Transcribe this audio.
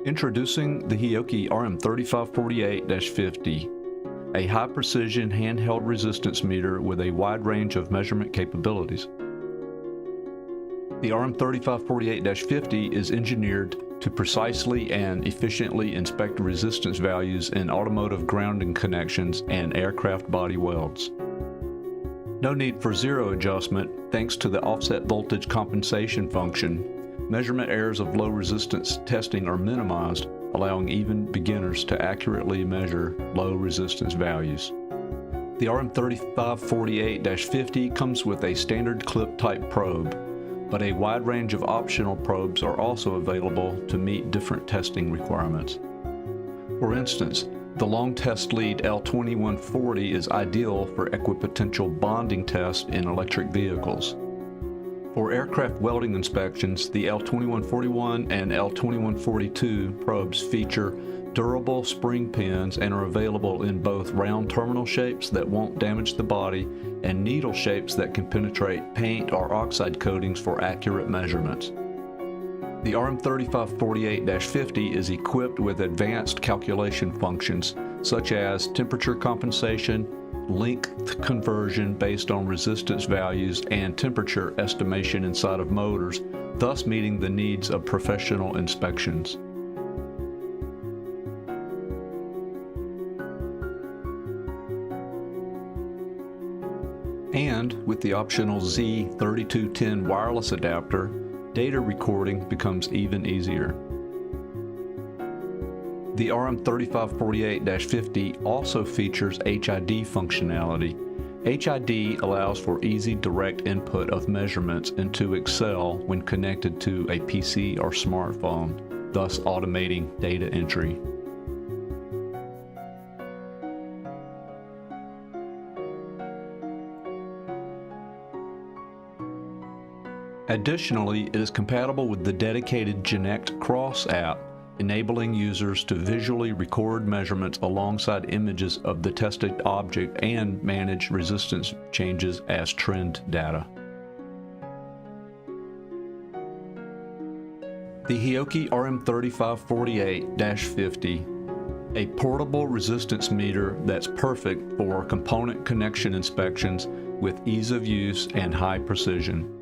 Introducing the Hioki RM3548-50, a high-precision handheld resistance meter with a wide range of measurement capabilities. The RM3548-50 is engineered to precisely and efficiently inspect resistance values in automotive grounding connections and aircraft body welds. No need for zero adjustment thanks to the offset voltage compensation function. Measurement errors of low resistance testing are minimized, allowing even beginners to accurately measure low resistance values. The RM3548-50 comes with a standard clip type probe, but a wide range of optional probes are also available to meet different testing requirements. For instance, the long test lead L2140 is ideal for equipotential bonding tests in electric vehicles. For aircraft welding inspections, the L2141 and L2142 probes feature durable spring pins and are available in both round terminal shapes that won't damage the body and needle shapes that can penetrate paint or oxide coatings for accurate measurements. The RM3548-50 is equipped with advanced calculation functions such as temperature compensation, length conversion based on resistance values, and temperature estimation inside of motors, thus meeting the needs of professional inspections. And with the optional Z3210 wireless adapter, data recording becomes even easier. The RM3548-50 also features HID functionality. HID allows for easy direct input of measurements into Excel when connected to a PC or smartphone, thus automating data entry. Additionally, it is compatible with the dedicated Genect Cross app, enabling users to visually record measurements alongside images of the tested object and manage resistance changes as trend data. The Hioki RM3548-50, a portable resistance meter that's perfect for component connection inspections with ease of use and high precision.